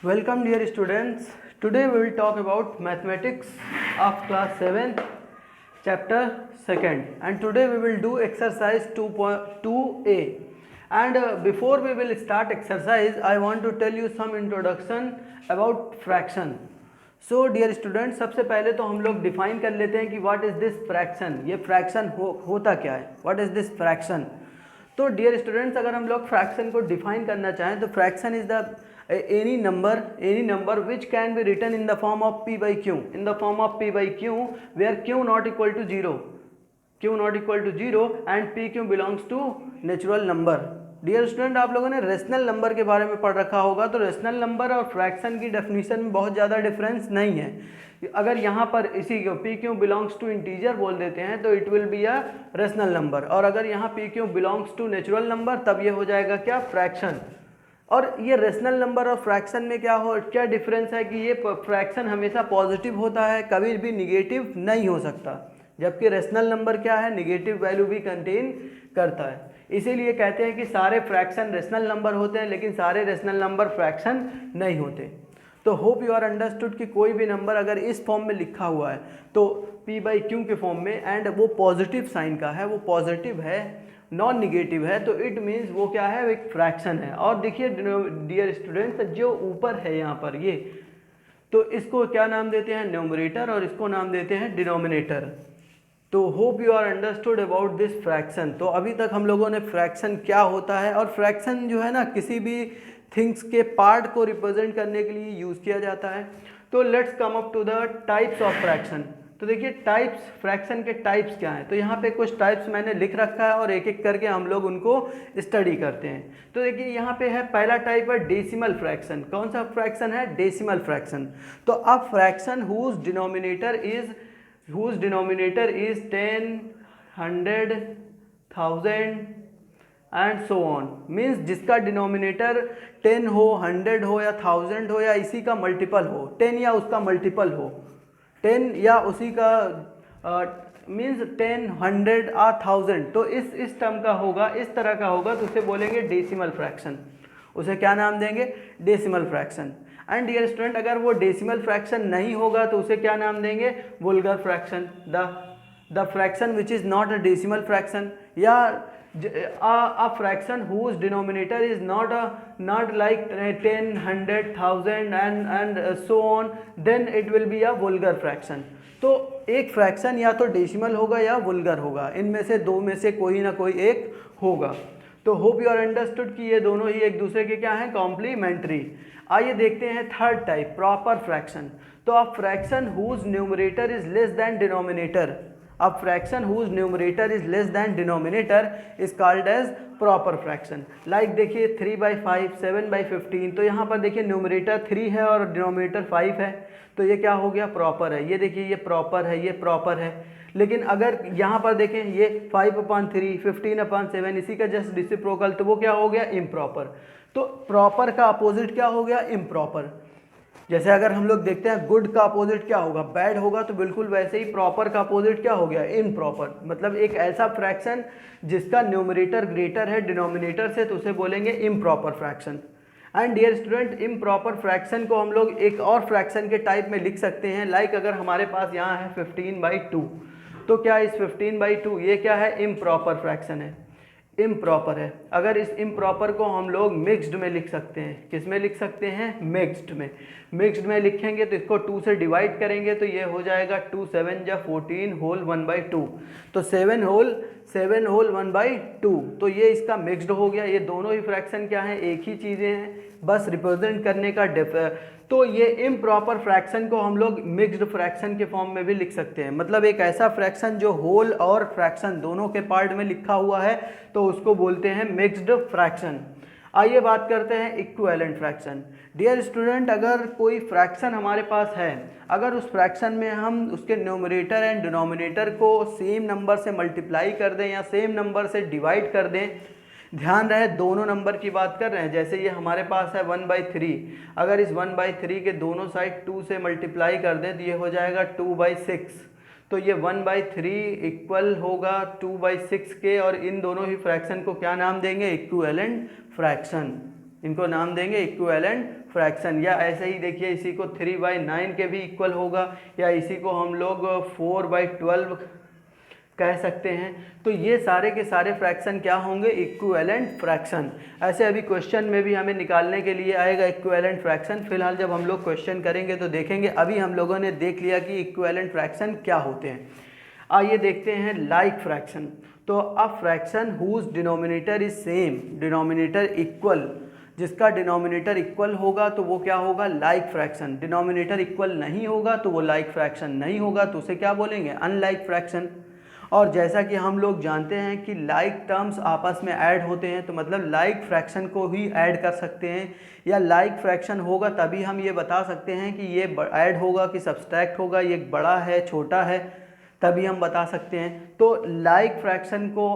Welcome dear students. Today we will talk about mathematics of class 7th chapter 2nd, and today we will do exercise 2.2a. And before we will start exercise, I want to tell you some introduction about fraction. So dear students, सबसे पहले तो हम लोग define कर लेते हैं कि what is this fraction. ये फ्रैक्शन होता क्या है, व्हाट इज दिस फ्रैक्शन. तो डियर स्टूडेंट्स, अगर हम लोग फ्रैक्शन को डिफाइन करना चाहें तो fraction is the any number which can be written in the form of p by q, where q not equal to 0 and pq belongs to natural number. Dear student, आप लोगों ने rational number के बारे में पढ़ रखा होगा, तो रेशनल नंबर और फ्रैक्शन की डेफिनेशन में बहुत ज़्यादा डिफरेंस नहीं है. अगर यहाँ पर इसी को P Q belongs to integer बोल देते हैं तो it will be a rational number, और अगर यहाँ P Q belongs to natural number तब ये हो जाएगा क्या, फ्रैक्शन. और ये रेशनल नंबर और फ्रैक्शन में क्या डिफरेंस है कि ये फ्रैक्शन हमेशा पॉजिटिव होता है, कभी भी निगेटिव नहीं हो सकता, जबकि रेशनल नंबर क्या है, निगेटिव वैल्यू भी कंटेन करता है. इसीलिए कहते हैं कि सारे फ्रैक्शन रेशनल नंबर होते हैं लेकिन सारे रेशनल नंबर फ्रैक्शन नहीं होते. तो होप यू आर अंडरस्टूड कि कोई भी नंबर अगर इस फॉर्म में लिखा हुआ है तो p बाई क्यू के फॉर्म में, एंड वो पॉजिटिव साइन का है, वो पॉजिटिव है, नॉन निगेटिव है, तो इट मीन्स वो क्या है, एक फ्रैक्शन है. और देखिए डियर स्टूडेंट्स, जो ऊपर है यहाँ पर ये, तो इसको क्या नाम देते हैं, न्यूमरेटर, और इसको नाम देते हैं डिनोमिनेटर. तो hope you are understood about this fraction. तो अभी तक हम लोगों ने फ्रैक्शन क्या होता है, और फ्रैक्शन जो है ना किसी भी थिंग्स के पार्ट को रिप्रेजेंट करने के लिए यूज़ किया जाता है. तो let's come up to the types of fraction. तो देखिए टाइप्स, फ्रैक्शन के टाइप्स क्या हैं. तो यहाँ पे कुछ टाइप्स मैंने लिख रखा है और एक एक करके हम लोग उनको स्टडी करते हैं. तो देखिए यहाँ पे है पहला टाइप है डेसिमल फ्रैक्शन. कौन सा फ्रैक्शन है, डेसिमल फ्रैक्शन. तो अब fraction whose denominator is 10, 100, 1000 and so on. Means जिसका डिनोमिनेटर 10 हो, 100 हो या 1000 हो या इसी का मल्टीपल हो, 10 या उसका मल्टीपल हो, 10 या उसी का मीन्स 10, 100 और 1000, तो इस टर्म का होगा, इस तरह का होगा, तो उसे बोलेंगे डेसिमल फ्रैक्शन. उसे क्या नाम देंगे, decimal fraction. And dear student, अगर वो डेसिमल फ्रैक्शन नहीं होगा तो उसे क्या नाम देंगे, vulgar fraction. The fraction which is not a decimal fraction, या a fraction whose denominator is not like 10, 100, 1000 and so on, then it will be a vulgar fraction. तो एक फ्रैक्शन या तो डेसिमल होगा या वुल्गर होगा, इनमें से दो में से कोई ना कोई एक होगा. तो होप यू आर अंडरस्टूड कि ये दोनों ही एक दूसरे के क्या हैं, कॉम्प्लीमेंट्री. आइए देखते हैं थर्ड टाइप, प्रॉपर फ्रैक्शन. तो a fraction whose numerator is less than denominator, a fraction whose numerator is less than denominator is called as proper fraction. Like देखिए 3/5, 7/15, तो यहाँ पर देखिए न्यूमरेटर 3 है और डिनोमिनेटर 5 है, तो ये क्या हो गया, प्रॉपर है. ये देखिए ये प्रॉपर है, ये प्रॉपर है. लेकिन अगर यहाँ पर देखें ये 5/3, 15/7 इसी का जस्ट रेसिप्रोकल, तो वो क्या हो गया, इम्प्रॉपर. तो प्रॉपर का अपोजिट क्या हो गया, इम्प्रॉपर. जैसे अगर हम लोग देखते हैं गुड का अपोजिट क्या होगा, बैड होगा, तो बिल्कुल वैसे ही प्रॉपर का अपोजिट क्या हो गया, इम्प्रॉपर. मतलब एक ऐसा फ्रैक्शन जिसका न्यूमरेटर ग्रेटर है डिनोमिनेटर से, तो उसे बोलेंगे improper fraction. And dear student, improper fraction को हम लोग एक और फ्रैक्शन के टाइप में लिख सकते हैं. लाइक अगर हमारे पास यहाँ है 15/2, तो क्या इस 15/2 ये क्या है, इम्प्रॉपर फ्रैक्शन है, इम्प्रॉपर है. अगर इस इम्प्रॉपर को हम लोग मिक्स्ड में लिख सकते हैं, किस में लिख सकते हैं, मिक्स्ड में. मिक्स्ड में लिखेंगे तो इसको 2 से डिवाइड करेंगे तो ये हो जाएगा 2 7 जा 14 होल 1/2, तो 7 होल 1/2, तो ये इसका मिक्स्ड हो गया. ये दोनों ही फ्रैक्शन क्या है, एक ही चीज़ें हैं, बस रिप्रेजेंट करने का तो ये इम्प्रॉपर फ्रैक्शन को हम लोग मिक्स्ड फ्रैक्शन के फॉर्म में भी लिख सकते हैं. मतलब एक ऐसा फ्रैक्शन जो होल और फ्रैक्शन दोनों के पार्ट में लिखा हुआ है, तो उसको बोलते हैं मिक्स्ड फ्रैक्शन. आइए बात करते हैं इक्विवेलेंट फ्रैक्शन. डियर स्टूडेंट, अगर कोई फ्रैक्शन हमारे पास है, अगर उस फ्रैक्शन में हम उसके न्यूमरेटर एंड डिनोमिनेटर को सेम नंबर से मल्टीप्लाई कर दें या सेम नंबर से डिवाइड कर दें, ध्यान रहे दोनों नंबर की बात कर रहे हैं. जैसे ये हमारे पास है 1/3, अगर इस 1/3 के दोनों साइड 2 से मल्टीप्लाई कर दें तो ये हो जाएगा 2/6. तो ये 1/3 इक्वल होगा 2/6 के, और इन दोनों ही फ्रैक्शन को क्या नाम देंगे, इक्विवेलेंट फ्रैक्शन. इनको नाम देंगे इक्विवेलेंट फ्रैक्शन। या ऐसे ही देखिए इसी को 3/9 के भी इक्वल होगा, या इसी को हम लोग 4/12 कह सकते हैं। तो ये सारे के सारे फ्रैक्शन क्या होंगे, इक्विवेलेंट फ्रैक्शन। ऐसे अभी क्वेश्चन में भी हमें निकालने के लिए आएगा इक्विवेलेंट फ्रैक्शन। फिलहाल जब हम लोग क्वेश्चन करेंगे तो देखेंगे। अभी हम लोगों ने देख लिया कि इक्विवेलेंट फ्रैक्शन क्या होते हैं। आइए देखते हैं लाइक फ्रैक्शन। तो a fraction whose denominator is same, denominator equal, जिसका डिनोमिनेटर इक्वल होगा तो वो क्या होगा, लाइक फ्रैक्शन। डिनोमिनेटर इक्वल नहीं होगा तो वो लाइक फ्रैक्शन नहीं होगा, तो उसे क्या बोलेंगे, अनलाइक फ्रैक्शन। और जैसा कि हम लोग जानते हैं कि लाइक टर्म्स आपस में ऐड होते हैं, तो मतलब लाइक फ्रैक्शन को ही ऐड कर सकते हैं, या लाइक फ्रैक्शन होगा तभी हम ये बता सकते हैं कि ये ऐड होगा कि सब्सट्रैक्ट होगा, ये बड़ा है छोटा है, तभी हम बता सकते हैं। तो लाइक फ्रैक्शन को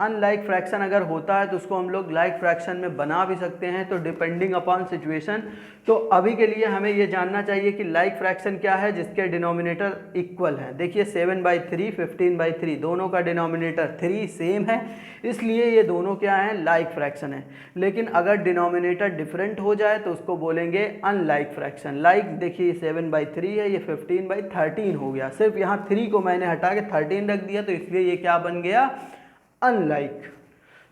अनलाइक फ्रैक्शन अगर होता है तो उसको हम लोग लाइक फ्रैक्शन में बना भी सकते हैं, तो डिपेंडिंग अपॉन सिचुएशन। तो अभी के लिए हमें ये जानना चाहिए कि लाइक फ्रैक्शन क्या है, जिसके डिनोमिनेटर इक्वल है। देखिए 7/3 15/3 दोनों का डिनोमिनेटर 3 सेम है, इसलिए ये दोनों क्या हैं, लाइक फ्रैक्शन है। लेकिन अगर डिनोमिनेटर डिफरेंट हो जाए तो उसको बोलेंगे अनलाइक फ्रैक्शन। लाइक देखिए 7/3 है, ये 15/13 हो गया, सिर्फ यहाँ 3 को मैंने हटा के 13 रख दिया, तो इसलिए ये क्या बन गया, unlike.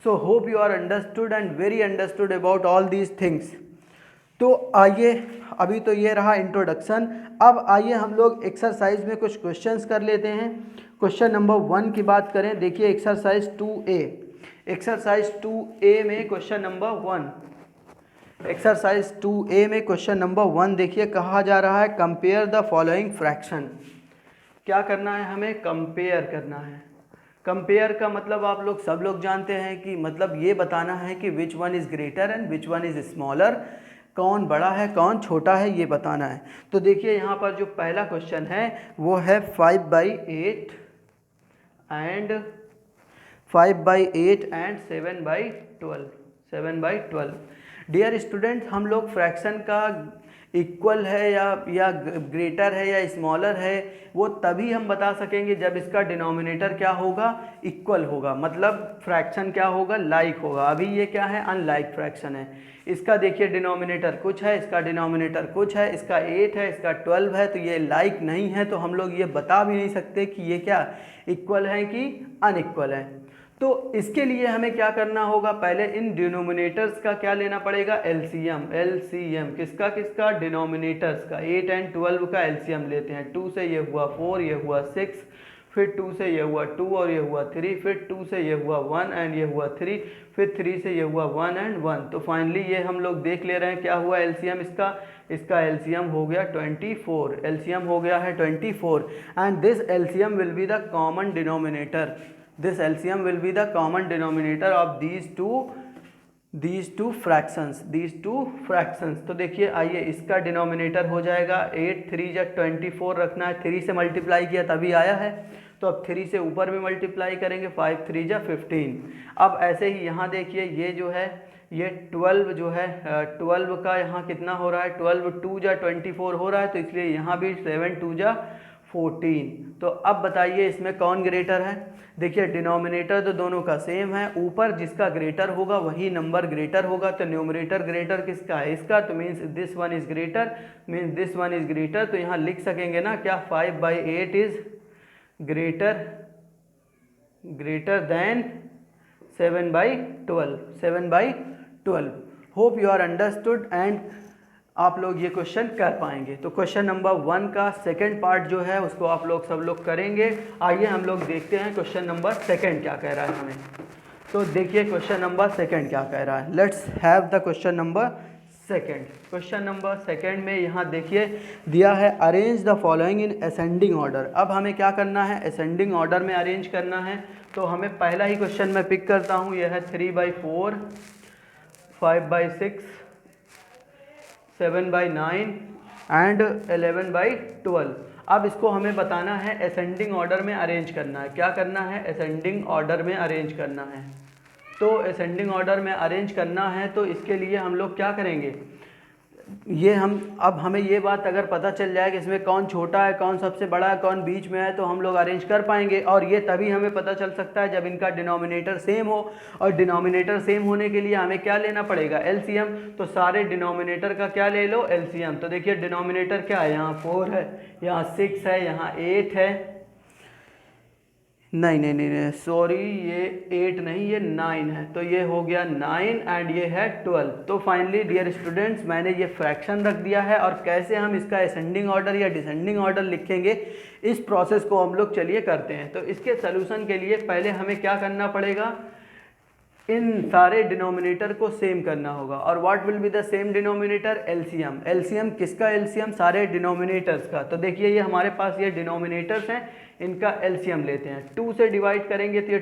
So hope you are understood and very understood about all these things. तो आइए, अभी तो ये रहा इंट्रोडक्शन। अब आइए हम लोग एक्सरसाइज में कुछ क्वेश्चंस कर लेते हैं। क्वेश्चन नंबर 1 की बात करें, देखिए एक्सरसाइज 2A। एक्सरसाइज 2A में क्वेश्चन नंबर 1, एक्सरसाइज 2A में क्वेश्चन नंबर 1 देखिए, कहा जा रहा है कंपेयर द फॉलोइंग फ्रैक्शन। क्या करना है, हमें कंपेयर करना है। कंपेयर का मतलब आप लोग सब लोग जानते हैं कि मतलब ये बताना है कि which one is greater and which one is smaller, कौन बड़ा है कौन छोटा है, ये बताना है। तो देखिए यहाँ पर जो पहला क्वेश्चन है वो है 5/8 एंड 7/12, 7/12। डियर स्टूडेंट, हम लोग फ्रैक्शन का इक्वल है या ग्रेटर है या स्मॉलर है वो तभी हम बता सकेंगे जब इसका डिनोमिनेटर क्या होगा, इक्वल होगा, मतलब फ्रैक्शन क्या होगा, लाइक होगा। अभी ये क्या है, अनलाइक फ्रैक्शन है। इसका देखिए डिनोमिनेटर कुछ है, इसका डिनोमिनेटर कुछ है, इसका 8 है, इसका 12 है, तो ये लाइक नहीं है, तो हम लोग ये बता भी नहीं सकते कि ये क्या इक्वल है कि अनइक्वल है। तो इसके लिए हमें क्या करना होगा, पहले इन डिनोमिनेटर्स का क्या लेना पड़ेगा, एलसीएम। एलसीएम किसका किसका, डिनोमिनेटर्स का। 8 और 12 का एलसीएम लेते हैं। 2 से ये हुआ 4, ये हुआ 6, फिर 2 से ये हुआ 2 और ये हुआ 3, फिर 2 से ये हुआ 1 एंड ये हुआ 3, फिर 3 से ये हुआ 1 एंड 1। तो फाइनली ये हम लोग देख ले रहे हैं क्या हुआ एलसीएम इसका। इसका एलसीएम हो गया 24, एलसीएम हो गया है 24, and this LCM will be the common denominator. This LCM will be the common denominator of these two fractions। तो देखिए आइए, इसका डिनोमिनेटर हो जाएगा 8, 3 जा 24 रखना है, 3 से मल्टीप्लाई किया तभी आया है, तो अब 3 से ऊपर भी मल्टीप्लाई करेंगे, 5 3 जा 15। अब ऐसे ही यहाँ देखिए ये जो है ये 12 जो है 12 का यहाँ कितना हो रहा है, 12 2 जा 24 हो रहा है, तो इसलिए यहाँ भी 7 2 जा 14। तो अब बताइए इसमें कौन ग्रेटर है। देखिए डिनोमिनेटर तो दोनों का सेम है, ऊपर जिसका ग्रेटर होगा वही नंबर ग्रेटर होगा। तो न्यूमरेटर ग्रेटर किसका है, इसका, तो means this one is greater, means this one is greater. तो यहाँ लिख सकेंगे ना क्या, 5/8 is greater than 7/12, 7/12। Hope you are understood and आप लोग ये क्वेश्चन कर पाएंगे। तो क्वेश्चन नंबर 1 का सेकंड पार्ट जो है उसको आप लोग सब लोग करेंगे। आइए हम लोग देखते हैं क्वेश्चन नंबर 2 क्या कह रहा है हमें। तो देखिए क्वेश्चन नंबर 2 क्या कह रहा है। Let's have the question number 2। Question number 2 में यहाँ देखिए दिया है arrange the following in ascending order. अब हमें क्या करना है, असेंडिंग ऑर्डर में अरेंज करना है। तो हमें पहला ही क्वेश्चन मैं पिक करता हूँ, यह है 3/4, 5/6, 7/9 एंड 11/12। अब इसको हमें बताना है असेंडिंग ऑर्डर में अरेंज करना है। क्या करना है, असेंडिंग ऑर्डर में अरेंज करना है। तो असेंडिंग ऑर्डर में अरेंज करना है तो इसके लिए हम लोग क्या करेंगे, ये अब हमें ये बात अगर पता चल जाए कि इसमें कौन छोटा है, कौन सबसे बड़ा है, कौन बीच में है, तो हम लोग अरेंज कर पाएंगे। और ये तभी हमें पता चल सकता है जब इनका डिनोमिनेटर सेम हो। और डिनोमिनेटर सेम होने के लिए हमें क्या लेना पड़ेगा, एलसीएम। तो सारे डिनोमिनेटर का क्या ले लो, एलसीएम। तो देखिए डिनोमिनेटर क्या है, यहाँ 4 है, यहाँ 6 है, यहाँ 8 है, नहीं सॉरी, ये 8 नहीं, ये 9 है। तो ये हो गया 9 एंड ये है 12। तो फाइनली डियर स्टूडेंट्स, मैंने ये फ्रैक्शन रख दिया है। और कैसे हम इसका असेंडिंग ऑर्डर या डिसेंडिंग ऑर्डर लिखेंगे, इस प्रोसेस को हम लोग चलिए करते हैं। तो इसके सोल्यूशन के लिए पहले हमें क्या करना पड़ेगा, इन सारे डिनोमिनेटर को सेम करना होगा। और what will be the same denominator, LCM. LCM किसका, एलसीएम सारे डिनोमिनेटर्स का। तो देखिए ये हमारे पास ये डिनोमिनेटर्स हैं, इनका एलसीएम लेते हैं। 2 से डिवाइड करेंगे तो ये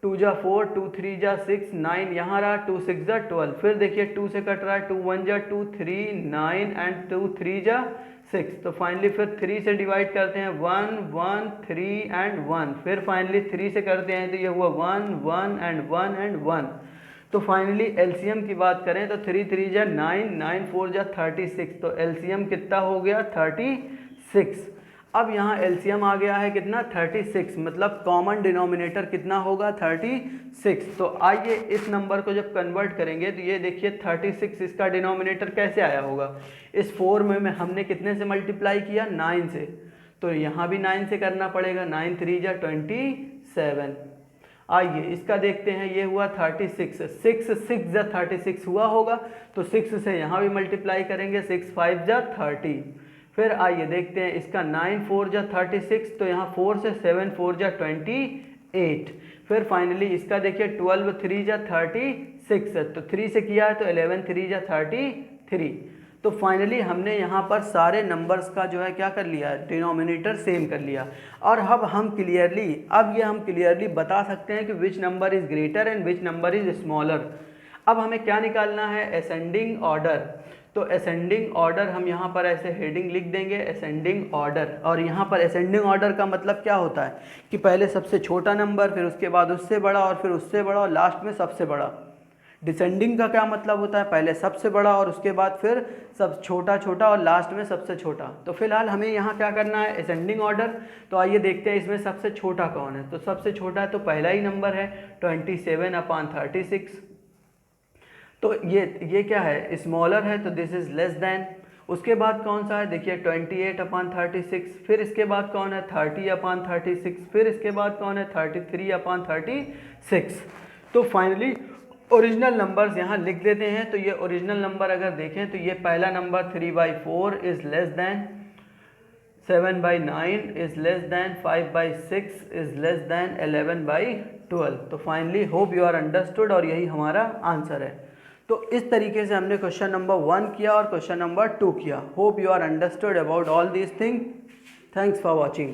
2 जा 4, 2 3 जा 6, 9 यहाँ रहा, 2 6 जा 12। फिर देखिए 2 से कट रहा है, 2 1 जा 2, 3 9 एंड 2 3 जा 6। तो फाइनली फिर 3 से डिवाइड करते हैं, 1 1 3 एंड 1। फिर फाइनली 3 से करते हैं तो ये हुआ 1 1 एंड 1 एंड 1। तो फाइनली एलसीएम की बात करें तो 3 3 जा 9, 9 4 जा 36। तो एलसीएम कितना हो गया, 36। अब यहाँ एलसीएम आ गया है कितना, 36। मतलब कॉमन डिनोमिनेटर कितना होगा, 36। तो आइए इस नंबर को जब कन्वर्ट करेंगे तो ये देखिए 36 इसका डिनोमिनेटर कैसे आया होगा। इस 4 में हमने कितने से मल्टीप्लाई किया, 9 से। तो यहाँ भी 9 से करना पड़ेगा, 9 3 जा 27। आइए इसका देखते हैं, ये हुआ 36, 6 6 जा 36 हुआ होगा। तो 6 से यहाँ भी मल्टीप्लाई करेंगे, 6 5 जा 30। फिर आइए देखते हैं इसका 9 4 जा 36। तो यहाँ 4 से 7 4 जा 28। फिर फाइनली इसका देखिए 12 3 जा 36। तो 3 से किया है तो 11 3 जा 33। तो फाइनली हमने यहाँ पर सारे नंबर्स का जो है क्या कर लिया, डिनोमिनेटर सेम कर लिया। और अब हम क्लियरली बता सकते हैं कि which number is greater and which number is smaller. अब हमें क्या निकालना है, असेंडिंग ऑर्डर। तो असेंडिंग ऑर्डर हम यहाँ पर ऐसे हेडिंग लिख देंगे, असेंडिंग ऑर्डर। और यहाँ पर असेंडिंग ऑर्डर का मतलब क्या होता है कि पहले सबसे छोटा नंबर, फिर उसके बाद उससे बड़ा, और फिर उससे बड़ा, और लास्ट में सबसे बड़ा। डिसेंडिंग का क्या मतलब होता है, पहले सबसे बड़ा और उसके बाद फिर सब छोटा छोटा और लास्ट में सबसे छोटा। तो फिलहाल हमें यहाँ क्या करना है, असेंडिंग ऑर्डर। तो आइए देखते हैं इसमें सबसे छोटा कौन है। तो सबसे छोटा है तो पहला ही नंबर है 27/36। तो ये क्या है, स्मॉलर है, तो दिस इज़ लेस देन। उसके बाद कौन सा है, देखिए 28/36। फिर इसके बाद कौन है, 30/36। फिर इसके बाद कौन है, 33/36। तो फाइनली ओरिजिनल नंबर्स यहाँ लिख देते हैं। तो ये ओरिजिनल नंबर अगर देखें तो ये पहला number 3/4 is less than, 7/9 is less than, 5/6 is less than, 11/12। तो finally hope you are understood, और यही हमारा आंसर है। तो इस तरीके से हमने क्वेश्चन नंबर 1 किया और क्वेश्चन नंबर 2 किया। Hope you are understood about all these thing. Thanks for watching.